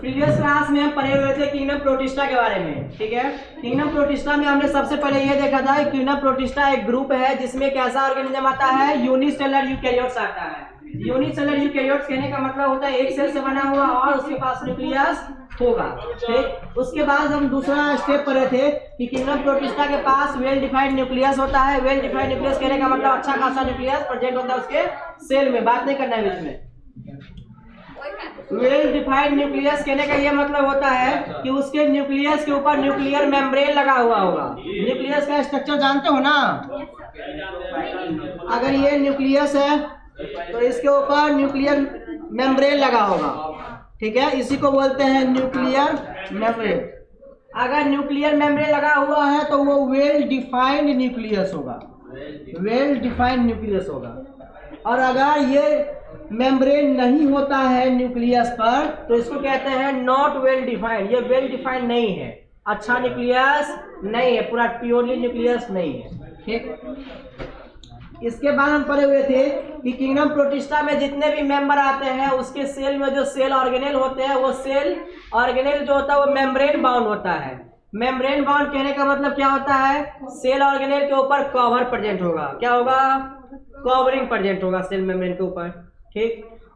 Previous class में हम पढ़े हुए थे किंगडम प्रोटिस्टा के बारे में, ठीक है। किंगडम प्रोटिस्टा में हमने सबसे पहले ये देखा था कि किंगडम प्रोटिस्टा एक ग्रुप है जिसमें कैसा ऑर्गेनिज्म आता है, यूनिसेलुलर यूकैरियोट्स आता है। यूनिसेलुलर यूकैरियोट्स कहने का मतलब होता है एक सेल से बना हुआ और उसके पास न्यूक्लियस होगा, ठीक। उसके बाद हम दूसरा स्टेप पढ़े थे कि किंगडम प्रोटिस्टा के पास वेल डिफाइंड न्यूक्लियस होता है। वेल डिफाइंड न्यूक्लियस कहने का मतलब अच्छा खासा न्यूक्लियस प्रेजेंट होता है उसके सेल में, बात नहीं करना है बीच में। वेल डिफाइंड न्यूक्लियस कहने का यह मतलब होता है कि उसके न्यूक्लियस के ऊपर न्यूक्लियर मेम्ब्रेन लगा हुआ होगा। न्यूक्लियस का स्ट्रक्चर जानते हो ना, अगर ये न्यूक्लियस है तो इसके ऊपर न्यूक्लियर मेम्ब्रेन लगा होगा, ठीक है। इसी को बोलते हैं न्यूक्लियर मेम्ब्रेन। अगर न्यूक्लियर मेम्ब्रेन लगा हुआ है तो वो वेल डिफाइंड न्यूक्लियस होगा, वेल डिफाइंड न्यूक्लियस होगा। और अगर ये मेम्ब्रेन नहीं होता है न्यूक्लियस पर तो इसको कहते हैं नॉट वेल डिफाइंड। ये वेल डिफाइंड नहीं है, अच्छा न्यूक्लियस नहीं है, पूरा प्योरली न्यूक्लियस नहीं है, ठीक। इसके बाद हम पढ़े हुए थे कि किंगडम प्रोटिस्टा में जितने भी मेंबर आते हैं उसके सेल में जो सेल ऑर्गेनेल होते हैं वो सेल ऑर्गेनेल जो होता है वो मेम्ब्रेन बाउंड होता है। मेम्ब्रेन बाउंड कहने का मतलब क्या होता है, सेल ऑर्गेनेल के ऊपर कवर प्रेजेंट होगा। क्या होगा, कवरिंग प्रेजेंट होगा सेल मेम्ब्रेन के ऊपर, ठीक।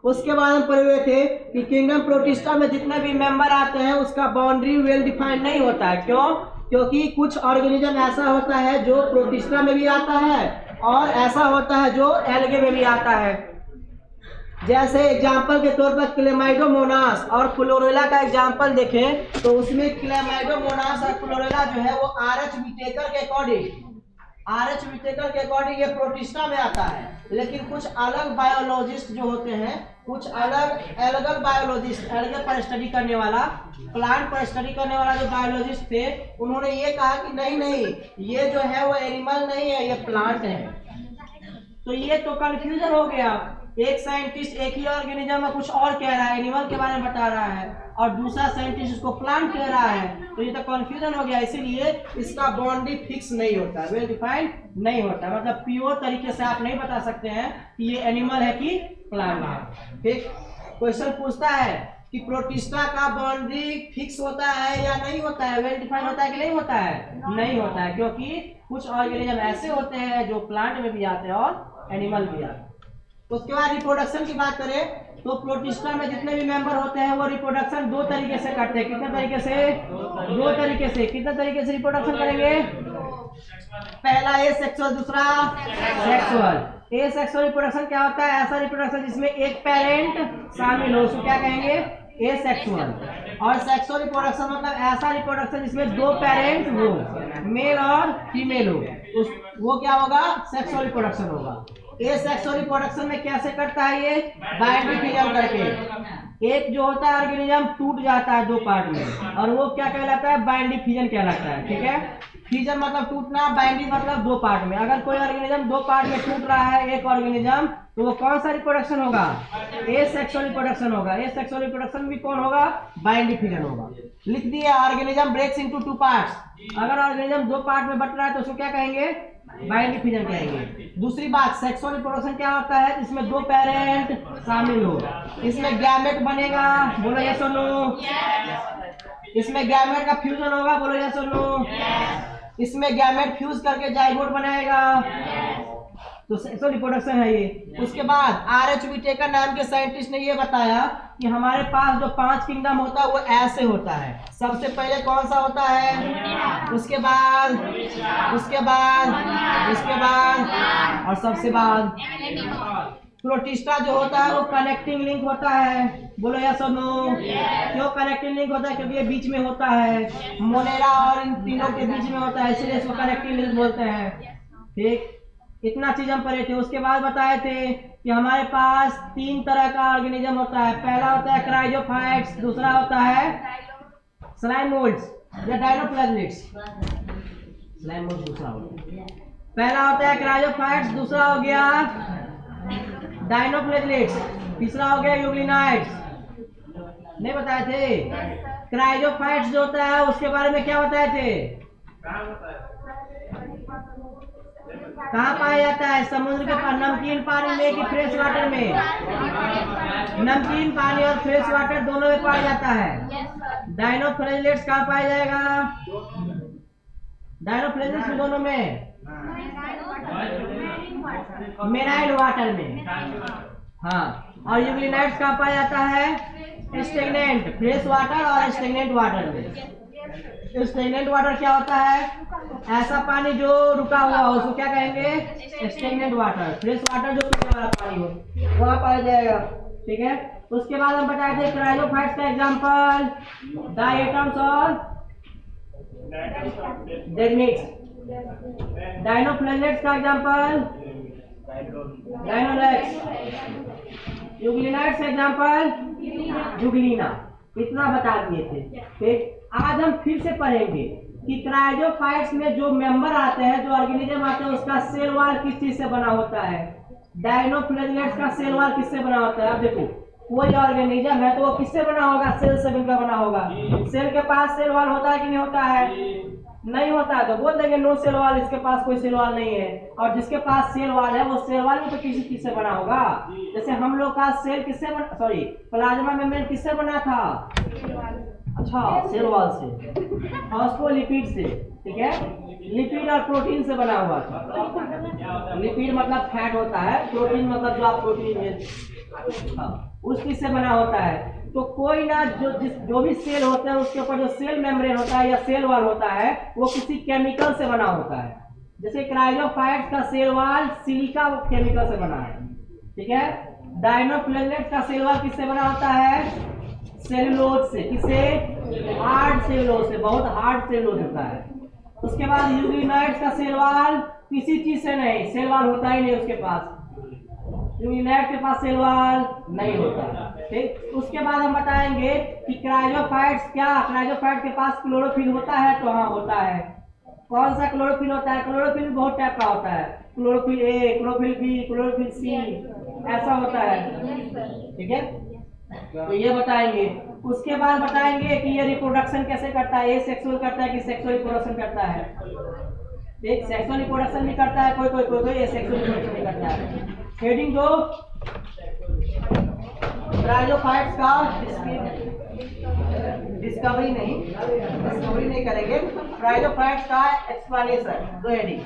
उसके बाद हम पढ़े हुए थे कि किंगडम प्रोटिस्टा में जितने भी मेंबर आते हैं उसका बाउंड्री वेल डिफाइंड नहीं होता है। क्यों, क्योंकि कुछ ऑर्गेनिज्म ऐसा होता है जो प्रोटिस्टा में भी आता है और ऐसा होता है जो एल्गे में भी आता है। जैसे एग्जाम्पल के तौर पर क्लेमाइडोमोनास और क्लोरेला का एग्जाम्पल देखें तो उसमें क्लेमाइडोमोनास और क्लोरेला जो है वो आरएच विटेकर के अकॉर्डिंग ये प्रोटिस्टा में आता है। लेकिन कुछ अलग बायोलॉजिस्ट जो होते हैं, कुछ अलग एल्गल बायोलॉजिस्ट, एल्गे पर स्टडी करने वाला, प्लांट पर स्टडी करने वाला जो बायोलॉजिस्ट थे, उन्होंने ये कहा कि नहीं ये जो है वो एनिमल नहीं है, ये प्लांट है। तो ये तो कंफ्यूजन हो गया। एक साइंटिस्ट एक ही ऑर्गेनिज्म में कुछ और कह रहा है, एनिमल के बारे में बता रहा है, और दूसरा साइंटिस्ट उसको प्लांट कह रहा है, तो ये तो कंफ्यूजन हो गया। इसीलिए इसका बाउंड्री फिक्स नहीं होता, वेल डिफाइंड नहीं होता। मतलब प्योर तरीके से आप नहीं बता सकते हैं कि ये एनिमल है कि प्लांट है, ठीक। क्वेश्चन पूछता है कि प्रोटिस्टा का बाउंड्री फिक्स होता है या नहीं होता है, वेल डिफाइंड होता है कि नहीं होता है, नहीं होता है, क्योंकि कुछ ऑर्गेनिज्म ऐसे होते हैं जो प्लांट में भी आते हैं और एनिमल भी आते हैं। उसके बाद रिप्रोडक्शन की बात करें तो प्रोटिस्टा में जितने भी मेंबर होते हैं वो रिप्रोडक्शन दो तरीके से करते हैं। कितने तरीके से, दो तरीके से। कितने तरीके से रिप्रोडक्शन करेंगे, पहला ए सेक्सुअल, दूसरा सेक्सुअल। ए सेक्सुअल रिप्रोडक्शन क्या होता है, ऐसा रिप्रोडक्शन जिसमें एक पेरेंट शामिल हो, उसको क्या कहेंगे, ए सेक्सुअल। और सेक्सुअल रिप्रोडक्शन मतलब ऐसा रिप्रोडक्शन जिसमें दो पेरेंट हो, मेल और फीमेल हो, वो क्या होगा, सेक्सुअल रिप्रोडक्शन होगा। ये सेक्सुअल रिप्रोडक्शन में कैसे करता है, ये बाइंडिंग फिजन करके। एक जो होता है ऑर्गेनिज्म टूट जाता है दो पार्ट में, और वो क्या कहलाता है, बाइंडिंग फिजन कहलाता है, ठीक है। फिजन मतलब टूटना, बाइंडिंग मतलब दो पार्ट में। अगर कोई ऑर्गेनिज्म दो पार्ट में टूट रहा है एक ऑर्गेनिज्म, तो वो कौन सा रिप्रोडक्शन होगा, ए सेक्सुअल रिप्रोडक्शन होगा। ए सेक्सुअल रिप्रोडक्शन भी कौन होगा, बाइंडिंग फिजन होगा। लिख दिया, organism breaks into two parts. अगर ऑर्गेनिज्म दो पार्ट में बट रहा है तो उसको क्या कहेंगे, बाइंडिंग फिजन कहेंगे। दूसरी बात, सेक्सुअल रिप्रोडक्शन क्या होता है, जिसमें दो पेरेंट शामिल हो, इसमें गैमेट बनेगा, बोलो यस और नो। इसमें गैमेट का फ्यूजन होगा, बोलो यस और नो। इसमें गैमेट फ्यूज करके जाइगोट बनाएगा, तो सेक्सुअल रिप्रोडक्शन है ये। उसके बाद आरएच विटेकर नाम के साइंटिस्ट ने ये बताया कि हमारे पास जो 5 किंगडम होता है वो ऐसे होता है। सबसे पहले कौन सा होता है, उसके बाद और सबसे बाद प्रोटिस्टा जो होता है वो कनेक्टिंग लिंक होता है, बोलो यस और नो। क्यों कनेक्टिंग लिंक होता है, क्योंकि ये बीच में होता है, मोनेरा और इन तीनों के बीच में होता है, इसलिए इसको कनेक्टिंग लिंक बोलते हैं, ठीक। इतना चीज हम पढ़े थे। उसके बाद बताए थे कि हमारे पास 3 तरह का ऑर्गेनिज्म होता है। पहला होता है क्राइजोफाइट्स, दूसरा होता है स्लाइम मोल्ड्स या डायनोप्लाज्मिड्स। स्लाइम मोल्ड्स दूसरा होता है, पहला होता है क्राइजोफाइट्स, दूसरा हो गया डायनोफ्लेजलेट्स, तीसरा हो गया यूग्लिनाइड्स, नहीं बताए थे। क्राइजोफाइट्स जो होता है उसके बारे में क्या बताए थे? कहाँ पाया जाता है? समुद्र के पास, नमकीन पानी में कि फ्रेश वाटर में? नमकीन पानी और फ्रेश वाटर दोनों में पाया जाता है। डायनोफ्लेजलेट्स कहाँ पाया जाएगा? डायनोफ्लेजलेट्स दोनों में, मेराइल वाटर में। हाँ, और यूग्लिनाइड्स कहाँ पाया जाता है? स्टेगनेंट, फ्रेश वाटर और स्टेगनेंट वाटर में। स्टेगनेंट वाटर क्या होता है? ऐसा पानी जो रुका हुआ हो उसको क्या कहेंगे? Stagnant water. फ्रेश वाटर जो पीने वाला पानी हो वहाँ पाया जाएगा, ठीक है। उसके बाद हम बताए थे क्राइजोफाइट्स का एग्जांपल, डायटम्स और डेड मीट्स। डायनोफ्लेजलेट्स का एग्जांपल, डायनोलेक्स। यूग्लिनाइड्स का एग्जांपल, यूग्लिना। इतना बता दिए थे। फिर आज हम फिर से पढ़ेंगे कि क्राइजोफाइट्स में जो मेंबर आते हैं, जो ऑर्गेनिज्म आते हैं, उसका सेल वॉल किस चीज से बना होता है। डायनोफ्लेजलेट्स का सेल वॉल किससे बना होता है? अब देखो, कोई ऑर्गेनिज्म है तो वो किससे बना होगा? सेल से मिलकर बना होगा। सेल के पास सेल वॉल होता है कि नहीं होता है? नहीं होता है तो बोल देंगे नो सेल वॉल, इसके पास कोई सेल वॉल नहीं है। और जिसके पास सेल वॉल है वो सेल वॉल भी तो किसी चीज से बना होगा। जैसे हम लोग का सेल किससे बना, सॉरी, प्लाज्मा मेम्ब्रेन किससे बना था? अच्छा, सेल वॉल से, फॉस्फोलिपिड से, ठीक है। लिपिड और प्रोटीन से बना हुआ था। लिपिड मतलब फैट होता है, प्रोटीन मतलब जो आप प्रोटीन उस चीज से बना होता है। तो कोई ना जो भी सेल होता है उसके ऊपर जो सेल मेम्ब्रेन होता है या सेल वॉल होता है वो किसी केमिकल से बना होता है। जैसे क्राइजोफाइट्स का सेल वॉल सिलिका केमिकल से बना है, ठीक है। डायनोफ्लेजलेट्स का सेल वॉल किससे बना होता है? सेलुलोज से। किससे? हार्ड सेलुलोज से, बहुत हार्ड सेलुलोज होता है। उसके बाद यूग्लिनाइड्स का सेल वॉल किसी चीज से नहीं, सेल वॉल होता ही नहीं उसके पास। यूग्लिनाइड के पास सेल वॉल नहीं होता, ठीक। उसके बाद हम बताएंगे कि क्राइजोफाइट्स क्या, क्राइजोफाइट के पास क्लोरोफिल होता है? तो हाँ होता है। कौन सा क्लोरोफिल होता है? क्लोरोफिल बहुत टाइप का होता है, chlorophyll A, chlorophyll B, chlorophyll C, ऐसा होता है, ठीक है। तो ये बताएंगे। उसके बाद बताएंगे कि ये रिप्रोडक्शन कैसे करता है, ये सेक्सुअल करता है कि सेक्सुअल रिप्रोडक्शन करता है। एक सेक्सुअल रिप्रोडक्शन भी करता है, कोई ये सेक्सुअल रिप्रोडक्शन भी करता है। हेडिंग 2, क्राइजोफाइट्स का डिस्कवरी नहीं करेंगे, क्राइजोफाइट्स का एक्सप्लेनेशन। 2 हेडिंग।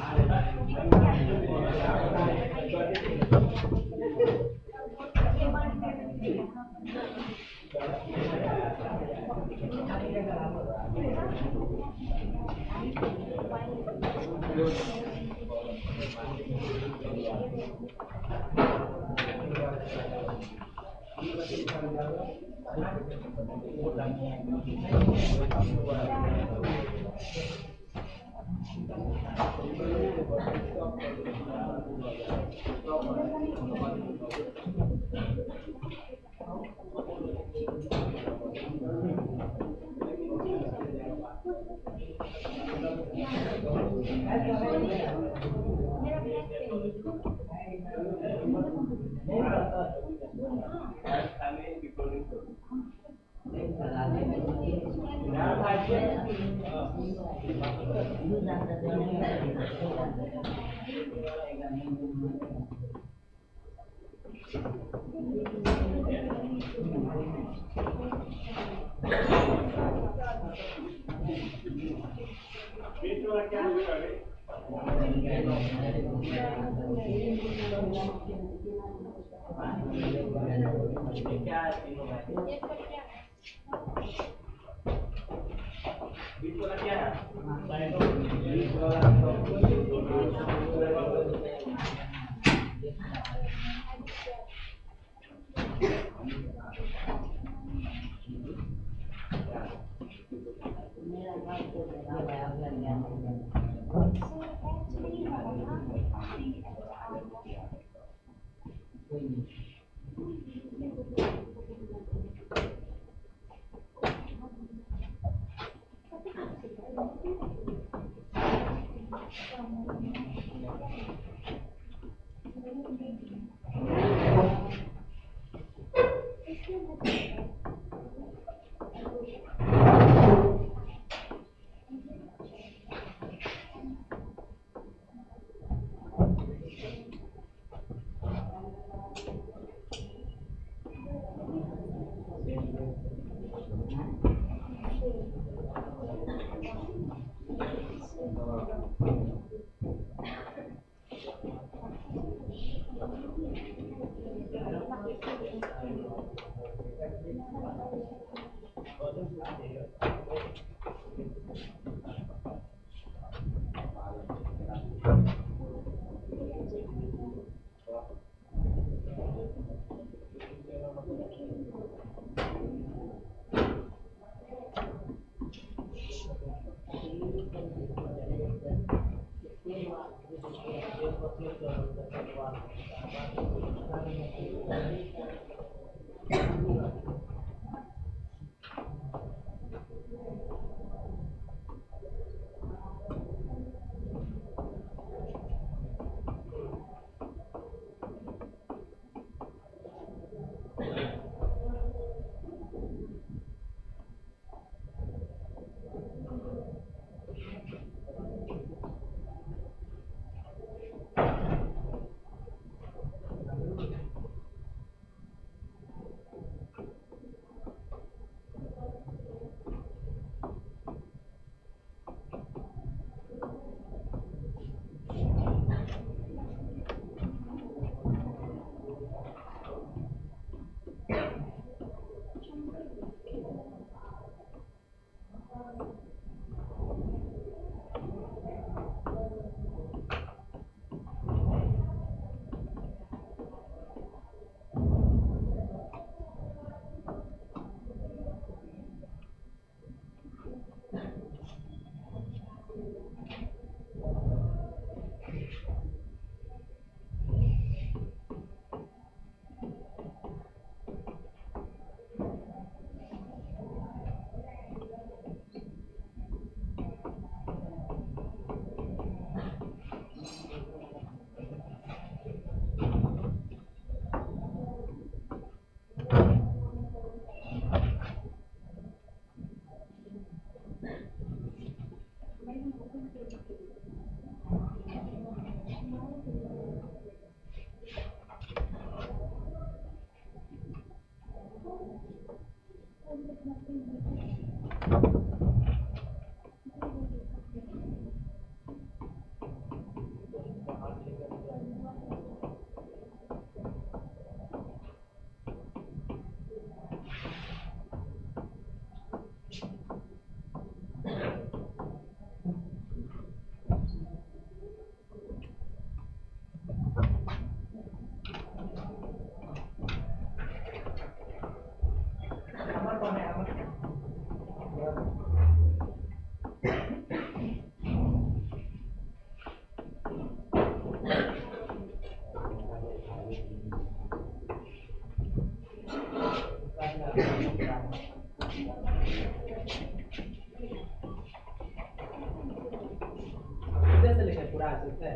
कितने से लिखे पूरा ऐसे से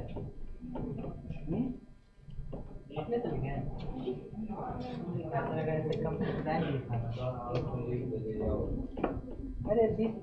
अपने से लिखे ऐसा लगा जैसे कम से डिजाइन लिखा था। अरे बीस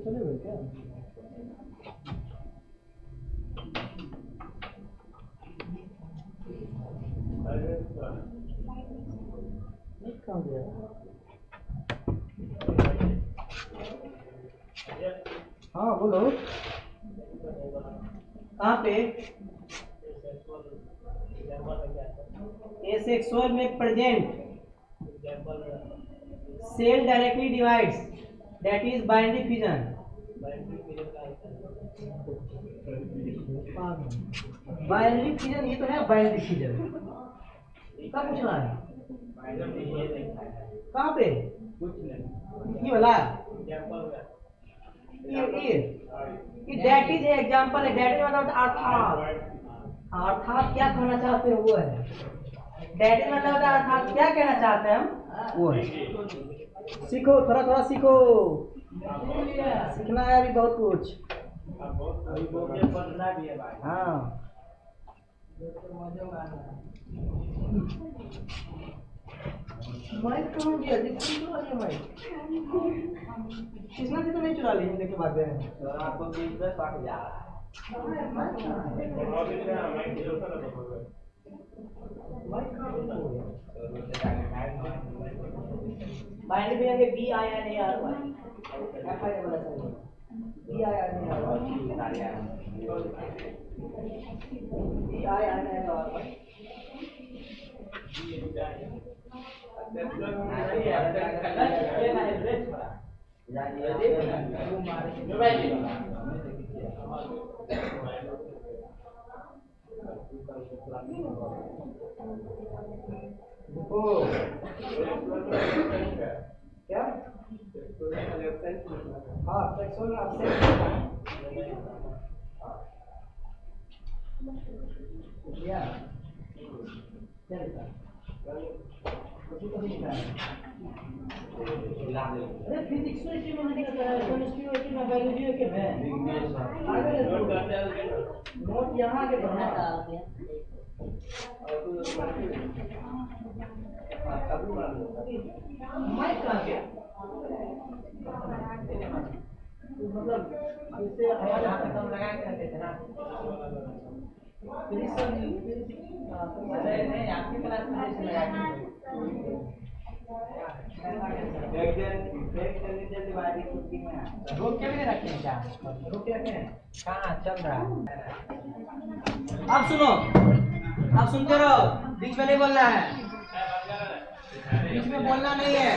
चले गए क्या? कहाँ गया? हाँ बोलो, कहाँ पे? एसेक्सुअल में present cell directly divides, that is binary fission. Binary fission ये तो है, बाइनरी फिजन कब पूछना है? कहाँ पे? ये वाला ये दैट इज एग्जांपल है। दैट इज मतलब अर्थात, अर्थात क्या कहना चाहते हो वो है। दैट इज मतलब अर्थात क्या कहना चाहते हैं हम वो है। सीखो, थोड़ा थोड़ा सीखो, सीखना है अभी बहुत कुछ। हाँ माइक कहाँ गया? माइक किसने तो नहीं चुरा ली के बाद में आपको बाइनरी भी आगे बी आया नहीं यार भाई, एफ आई वाला सही बी आया नहीं यार, बी आया नहीं यार भाई। क्या? हाँ सेक्सुअल अपसेट क्या अरे फिजिक्स में क्यों नहीं करता है? केमिस्ट्री में बायोलॉजी के में नोट यहाँ के बढ़ना था माइक कहाँ गया? मतलब इससे आवाज आता कम लगा के रखते थे ना। नहीं आपकी क्लास में ऐसे लगा रोक के भी नहीं रखे हैं क्या? रोक के रखे हैं कहाँ चल रहा है? अब सुनो, अब सुनते रहो, बीच में नहीं बोलना है, बीच में बोलना नहीं है।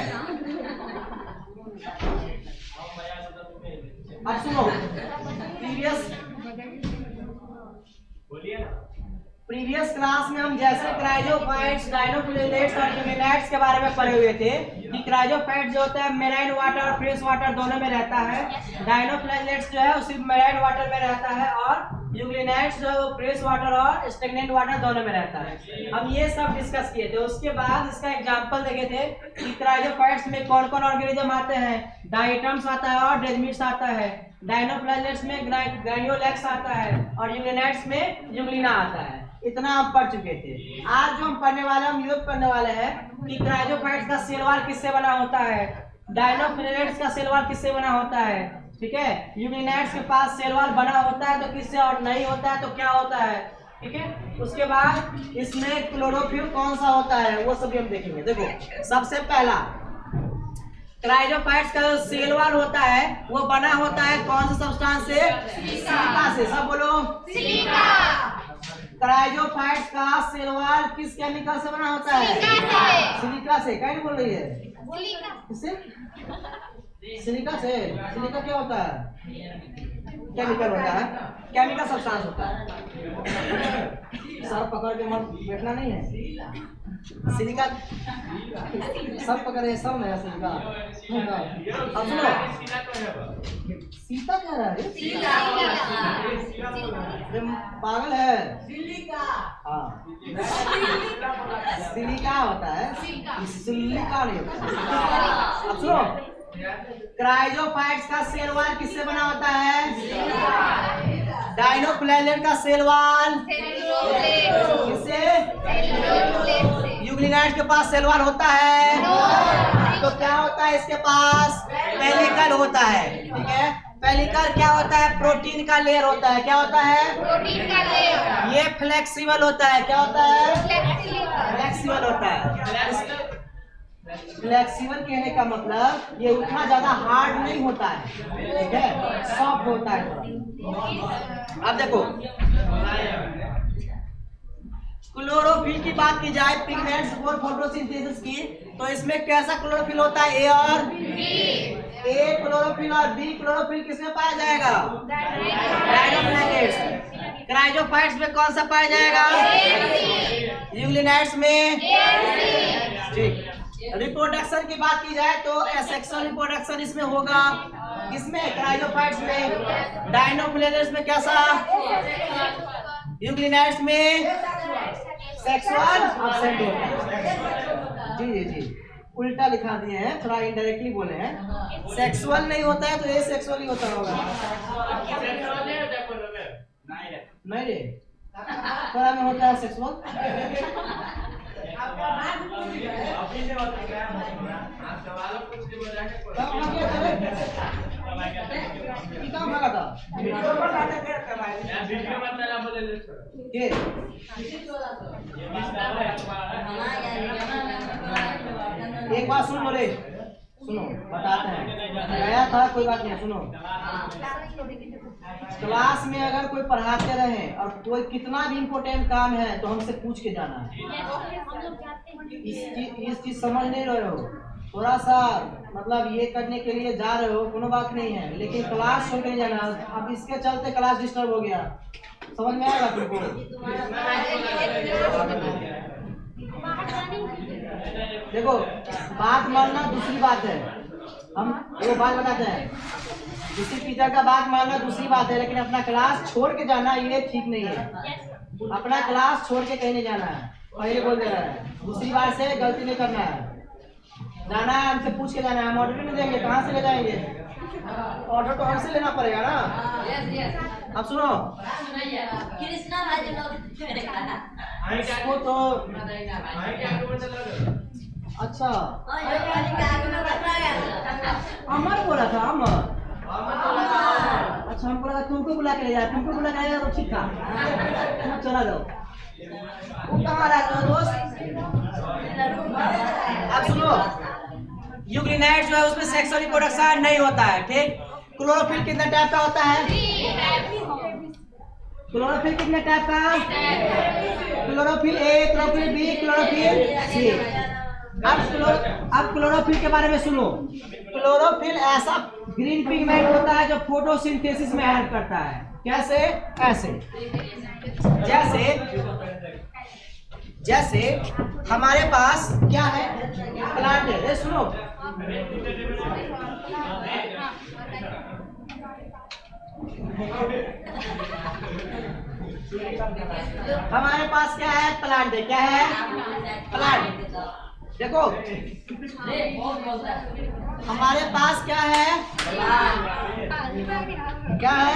अब सुनो, प्रीवियस क्लास में हम जैसे क्राइजोफाइट्स, डायनोप्लेलेट्स और यूनिलाइट्स के बारे में पढ़े हुए थे कि क्राइजोफाइट जो होता है मेराइन वाटर और फ्रेश वाटर दोनों में रहता है, डायनोप्लेलेट्स जो है उसी मेराइन वाटर में रहता है और यूग्लिनाइट्स जो है वो फ्रेश वाटर और स्टेगनेंट वाटर दोनों में रहता है। हम ये सब डिस्कस किए थे। उसके बाद इसका एग्जांपल देखे थे कि क्रायोफाइट्स में कौन कौन ऑर्गेनिज्म आते हैं। डायटम्स आता है और डेजमिट्स आता है। डायनोप्लाजमेट्स में ग्रैन्युलेक्स आता है और यूग्लिनाइट्स में यूग्लिना आता है। इतना हम पढ़ चुके थे। आज जो हम पढ़ने वाले हैं, हम ये पढ़ने वाले हैं कि क्रायोफाइट्स का सेल वॉल किससे बना होता है, डायनोप्लाजमेट्स का सेल वॉल किससे बना होता है। ठीक है, यूग्लिनाइट्स के पास सेल वॉल बना होता है तो किससे, और नहीं होता है तो क्या होता है। ठीक है, उसके बाद इसमें क्लोरोफिल कौन सा होता है वो सभी हम देखेंगे। देखो, सबसे पहला क्रायोफाइट्स का जो सेल वॉल होता है वो बना होता है कौन से सब्सटेंस से, सिलिका से। सब बोलो, सिलिका। क्रायोफाइट्स का सेल वॉल किस केमिकल से बना होता है, सिलिका से। क्या बोल रही है, किससे, सिलिका से। सिलिका क्या होता है, केमिकल होता है, केमिकल सब्सटेंस होता है। सर पकड़ के मत बैठना नहीं है। सिलिका सब पकड़े, सब नया सिलिका। अब सुनो, सीता क्या है, पागल है। हाँ, सिलिका होता है, सिलिका नहीं होता। अब सुनो, क्रायोफाइट्स का सेल वॉल किससे बना होता है, डायनोप्लाजमेट का सेल वॉल किससे, यूग्लिनाइट्स के पास सेल वॉल होता है तो क्या होता है, इसके पास पेलिकल होता है। ठीक है, पेलिकल क्या होता है, प्रोटीन का लेयर होता है। क्या होता है, प्रोटीन का लेयर। ये फ्लेक्सिबल होता है। क्या होता है, फ्लेक्सिबल होता है। फ्लेक्सिबल कहने का मतलब ये उतना ज्यादा हार्ड नहीं होता है, ठीक है, सॉफ्ट होता है। अब देखो, क्लोरोफिल की बात की जाए, पिगमेंट्स और फोटोसिंथेसिस की, तो इसमें कैसा क्लोरोफिल होता है, ए और बी। ए क्लोरोफिल और बी क्लोरोफिल किसमें पाया जाएगा, डायनोप्लाजमेट्स। क्रायोफाइट्स में कौन सा पाया जाएगा, यूग्लिनाइट्स में। ठीक, रिप्रोडक्शन की बात की जाए तो एसेक्सुअल रिप्रोडक्शन इसमें होगा, किसमें, क्रायोफाइट्स में। डायनोप्लाजमेट्स में कैसा, यूग्लिनाइट्स में सेक्सुअल एब्सेंट होता है। जी जी जी, उल्टा लिखा दिए हैं, थोड़ा इनडायरेक्टली बोले हैं। सेक्सुअल नहीं होता है तो ये सेक्सुअल ही होता होगा। नहीं रे, थोड़ा में होता है सेक्सुअल। एक बात सुन बोले, सुनो बताते हैं। गया था, कोई बात नहीं, सुनो। क्लास में अगर कोई पढ़ाते रहे और कोई कितना भी इम्पोर्टेंट काम है तो हमसे पूछ के जाना है। इस चीज समझ नहीं रहे हो, थोड़ा सा मतलब ये करने के लिए जा रहे हो, कोनो बात नहीं है, लेकिन क्लास छोड़ के नहीं जाना। अब इसके चलते क्लास डिस्टर्ब हो गया, समझ में आएगा तुमको। देखो, बात मानना दूसरी बात है, हम वो बात बताते हैं। किसी टीचर का बात मानना दूसरी बात है, लेकिन अपना क्लास छोड़ के जाना ये ठीक नहीं है। अपना क्लास छोड़ के कहीं नहीं जाना है, पहले बोल दे रहा है। दूसरी बार से गलती नहीं करना है, जाना है हमसे पूछ के जाना है। हम ऑर्डर नहीं देंगे, कहाँ से ले जाएंगे, ऑर्डर तो हमसे लेना पड़ेगा ना। अब सुनो, इसको तो अच्छा अमर बोला था, अमर। अच्छा, हम बोला तुमको बुला के ले जाए, तुमको बुला के ले जाए तो ठीक था, तुम चला जाओ। वो कहाँ रहते हो दोस्त। अब सुनो, यूग्लिनाइट्स जो है उसमें सेक्सुअल रिप्रोडक्शन नहीं होता है। ठीक, क्लोरोफिल कितने टाइप का होता है, क्लोरोफिल कितने टाइप का, chlorophyll A, chlorophyll B, chlorophyll C. अब क्लोरोफिल के बारे में सुनो। क्लोरोफिल ऐसा ग्रीन पिगमेंट होता है जो फोटोसिंथेसिस में हेल्प करता है। कैसे, ऐसे, जैसे हमारे पास क्या है, प्लांट है। ये सुनो, हमारे पास क्या है? प्लांट है। क्या है? प्लांट। देखो हमारे पास क्या है? क्या है?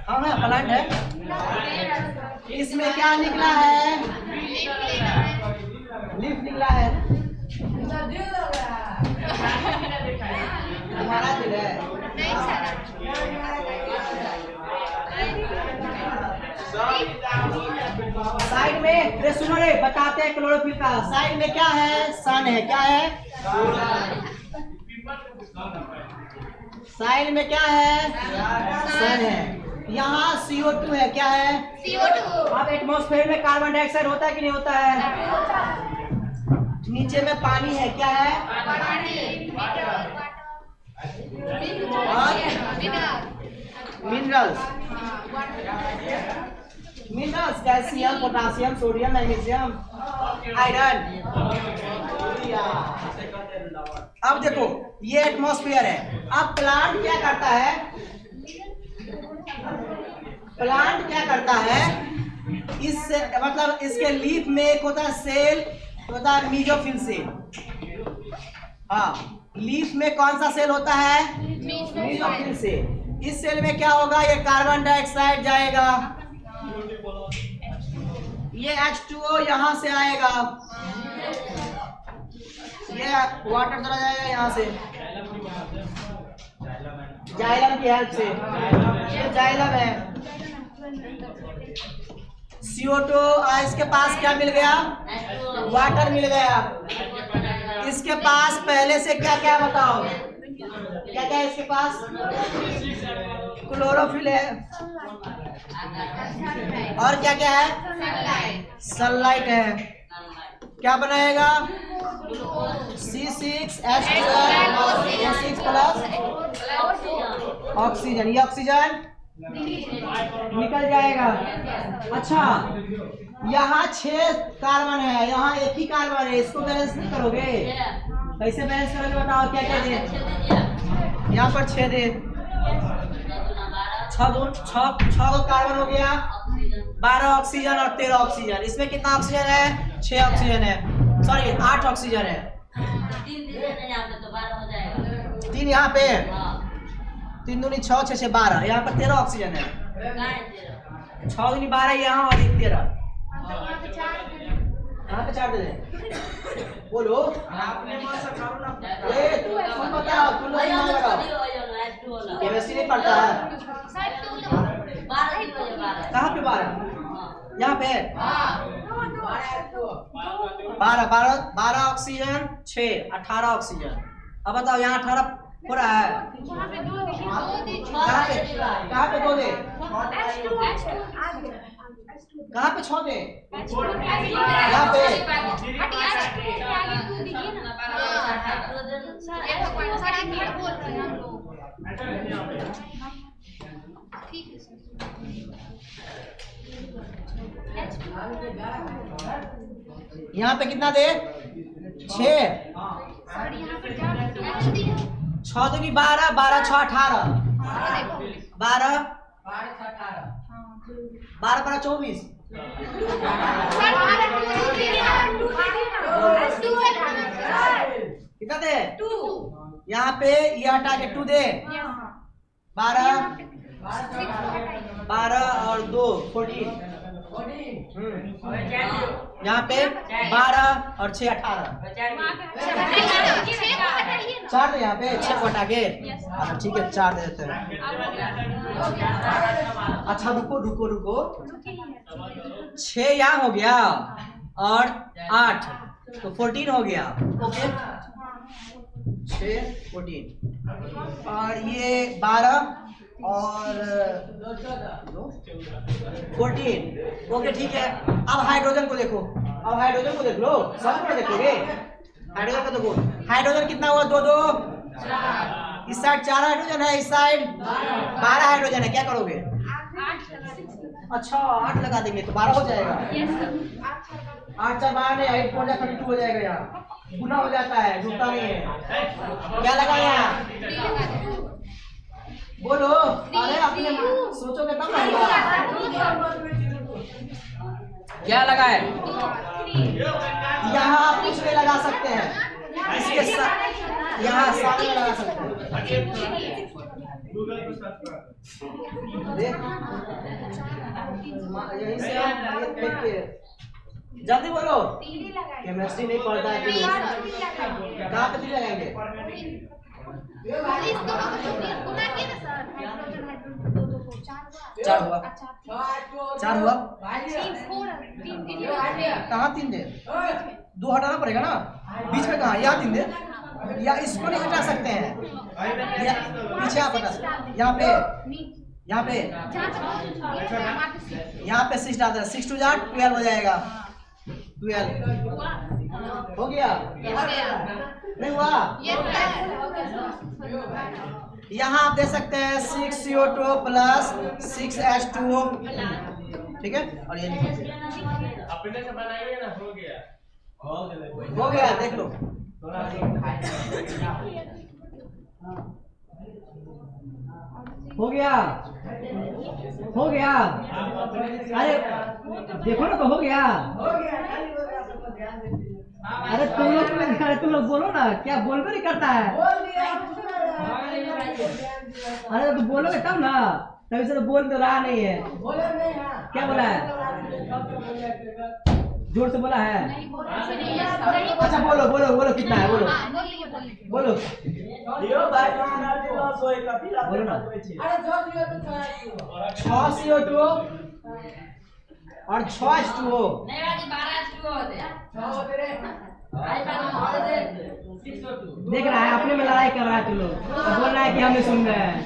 हाँ है, प्लांट है। इसमें क्या निकला है? लीफ निकला है। हमारा दिल है। साइड में सुनो रे, बताते हैं क्लोरोफिल का। साइड में क्या है? सन है। क्या है? साइड में क्या है? सन है। यहाँ CO2 है। क्या है? CO2। अब एटमॉस्फेयर में कार्बन डाइऑक्साइड होता है कि नहीं होता है? नीचे में पानी है। क्या है? Minerals. Minerals calcium, potassium, sodium, magnesium, iron. अब देखो ये एटमॉस्फेयर है। अब प्लांट क्या करता है? प्लांट क्या करता है? इससे मतलब इसके लीफ में एक होता है सेल, होता है मीजोफिल सेल। हाँ, लीफ में कौन सा सेल होता है? Mesophyll cell. इस सेल में क्या होगा? ये कार्बन डाइऑक्साइड जाएगा, ये H2O यहाँ से आएगा, ये वाटर चला जाएगा यहाँ से जाइलम की हेल्प से। ये जाइलम है। CO2 इसके पास क्या मिल गया? वाटर मिल गया। इसके पास पहले से क्या क्या बताओ? क्या क्या है इसके पास? क्लोरोफिल है। और क्या क्या है? सनलाइट है। क्या बनाएगा? C6H12O6 plus oxygen. ये ऑक्सीजन निकल जाएगा। अच्छा, यहाँ 6 कार्बन है, यहाँ एक ही कार्बन है, इसको बैलेंस नहीं करोगे? कैसे बैलेंस करोगे बताओ? क्या क्या दे? यहाँ पर 6 दे, 6 कार्बन हो गया, 12 ऑक्सीजन और 13 ऑक्सीजन। इसमें कितना ऑक्सीजन है? 6 ऑक्सीजन है, सॉरी 8 ऑक्सीजन है। 3 यहाँ पे, 3 दूनी 6, 6 से 12, यहाँ पर 13 ऑक्सीजन है। 6 दूनी 12, यहाँ और 13, यहाँ पे 4 दे दे। बोलो तुम बताओ, तुम लोग दिमाग लगाओ। केमिस्ट्री नहीं पढ़ता है? कहाँ पे 12? यहाँ पे 12 ऑक्सीजन, 6 18 ऑक्सीजन। अब बताओ यहाँ 18 हो रहा है? कहाँ पे 2 दे? कहाँ पे 6 दे? यहाँ पे यहाँ पे कितना दे? 6। 6 दूनी 12, 12 6 18, 12 12 24। कितना दे? 2। यहाँ पे ये हटा के 2 दे। 12 और 2 14। यहाँ पे 12 और 6 18। 4 दे यहाँ पे, 6 को हटा के। अच्छा ठीक है, 4 दे देते हैं। अच्छा रुको 6 यहाँ हो गया और 8 तो 14 हो गया। ओके 6 14 और ये 12 और 14। ओके ठीक है। अब हाइड्रोजन को देखो, हाइड्रोजन को देख लो, सब को देखोगे। हाइड्रोजन को देखो, हाइड्रोजन कितना हुआ? 2 2। इस साइड 4 हाइड्रोजन है, इस साइड 12 हाइड्रोजन है। क्या करोगे? अच्छा 8 लगा देंगे तो 12 हो जाएगा। 8 4 12 नहीं, 8 4 32 हो जाएगा। यहाँ गुना हो जाता है, जुड़ता नहीं है। क्या लगा यहाँ? बोलो, अरे अपने सोचोगे तब ना होगा। क्या लगा है? यहाँ आप कुछ भी लगा सकते हैं, इसके साथ यहाँ सामने लगा सकते हैं। यहीं से हम लिख के जल्दी बोलो। केमिस्ट्री नहीं पढ़ता है, कहाँ पे 3 लगाएंगे? चार हुआ, 4 हुआ, कहाँ 3 दे? 2 हटाना पड़ेगा ना, बीच में कहाँ? यहाँ 3 दे, या इसको नहीं हटा सकते हैं, पीछे आप हटा सकते, यहाँ पे 6 डाल दें, 6 2 जा 12 हो जाएगा, 12 हो गया, नहीं हुआ? यहाँ आप दे सकते हैं 6CO2 प्लस 6H2O, ठीक है, और ये अपने से बनाइए ना, हो गया, देख लो। हो गया, अरे देखो ना, तो हो गया। अरे तुम लोग बोलो ना, क्या बोलबे नहीं करता है? अरे तो बोलोगे तब ना, तभी से तो बोल तो रहा नहीं है। क्या बोला है? जोर से बोला है? अच्छा बोलो बोलो बोलो, कितना है बोलो बोलो बोलो ना। 6 CO2 और 6 H2O। देख रहा है, अपने में लड़ाई कर रहा है, तुम लोग बोल रहा है कि हम नहीं सुन रहे हैं।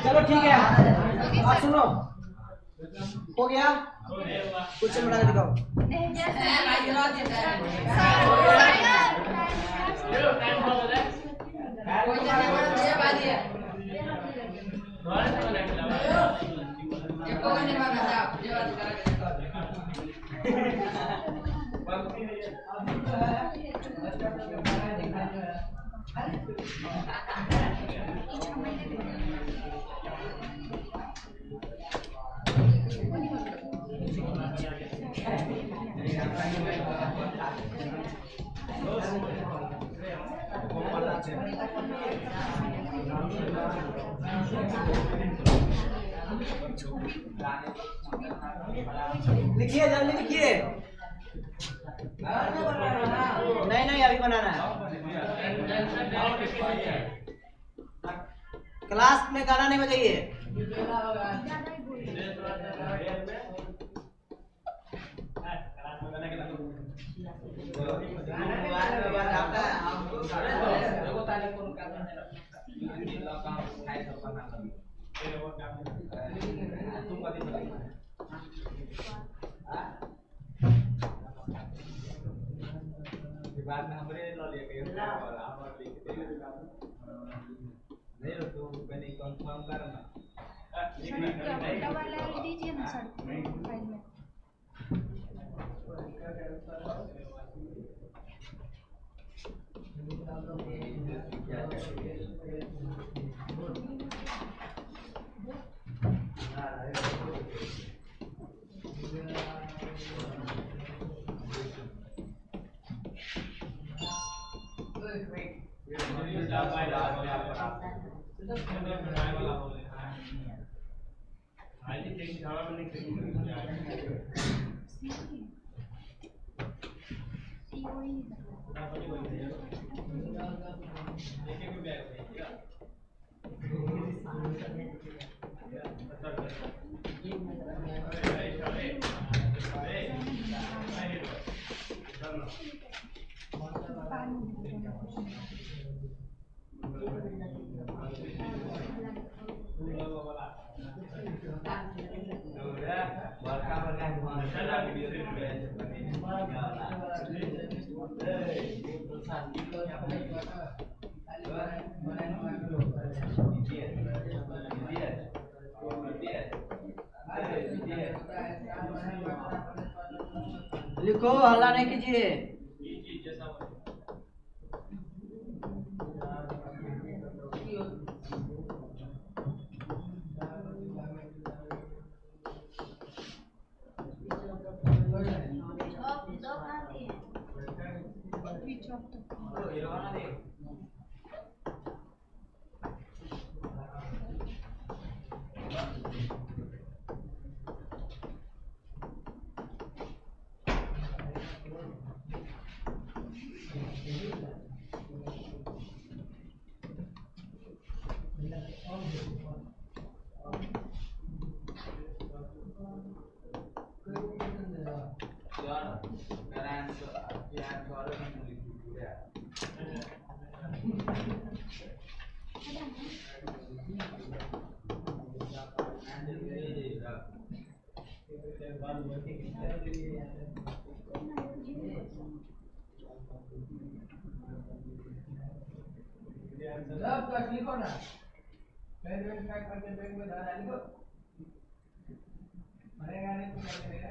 चलो ठीक है, आप सुनो, हो गया, कुछ बना के दिखाओ। लिखिए, जल्दी लिखिए। नहीं अभी बनाना है। क्लास में गाना नहीं बजाइए। बाद में हमरे लो लेके और लिख दे नहीं तो पहले कंफर्म करना लिखना वाला दीजिए ना सर फाइल में। लिखो, हल्ला नहीं कीजिए। लिखो ना, करके बैग में धरा लिखो, मरेगा नहीं तो क्या करेगा?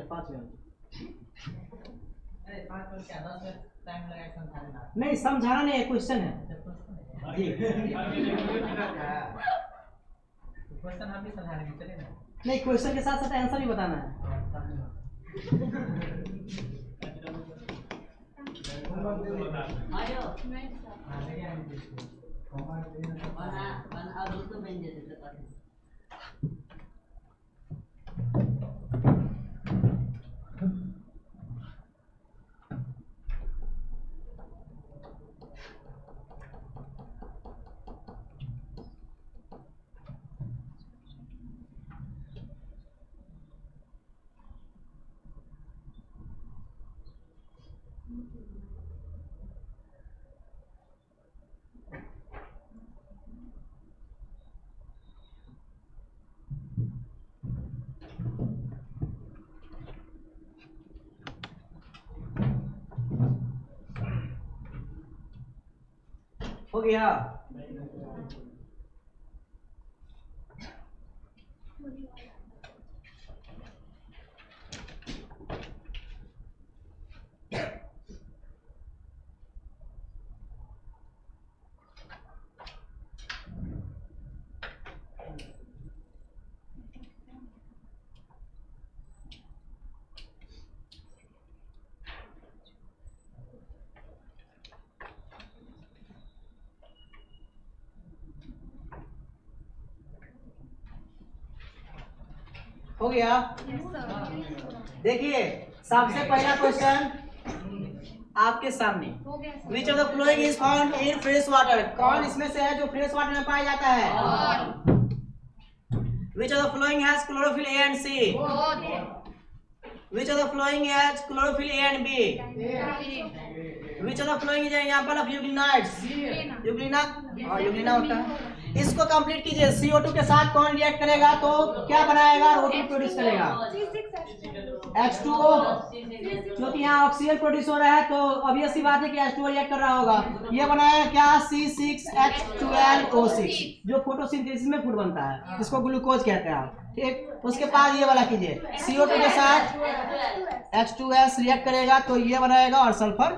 पाँच मिनट नहीं, समझाना नहीं है, क्वेश्चन है जी। क्वेश्चन आप भी समझाने की चले ना, नहीं क्वेश्चन के साथ साथ आंसर भी बताना है। हो गया? हो गया? देखिए सबसे पहला क्वेश्चन आपके सामने, विच of the following is found in fresh water? कौन इसमें से है जो फ्रेश वाटर में पाया जाता है? Which of the following has chlorophyll A and C? Which of the following has chlorophyll A and B? Which of the following is an example of euglenoids? Euglena, हाँ यूग्लिना होता है। इसको complete कीजिए। CO2 के साथ कौन react करेगा तो क्या बनाएगा? O2 प्रोड्यूस करेगा। H2O, क्योंकि यहाँ ऑक्सीजन प्रोड्यूस हो रहा है तो ऑब्वियस सी बात है कि H2O रिएक्ट कर रहा होगा। ये बनाएगा क्या? C6H12O6, जो फोटोसिंथेसिस में फूड बनता है, इसको ग्लूकोज कहते हैं आप। ठीक, उसके बाद ये वाला कीजिए, CO2 के साथ H2S रिएक्ट करेगा तो ये बनाएगा और सल्फर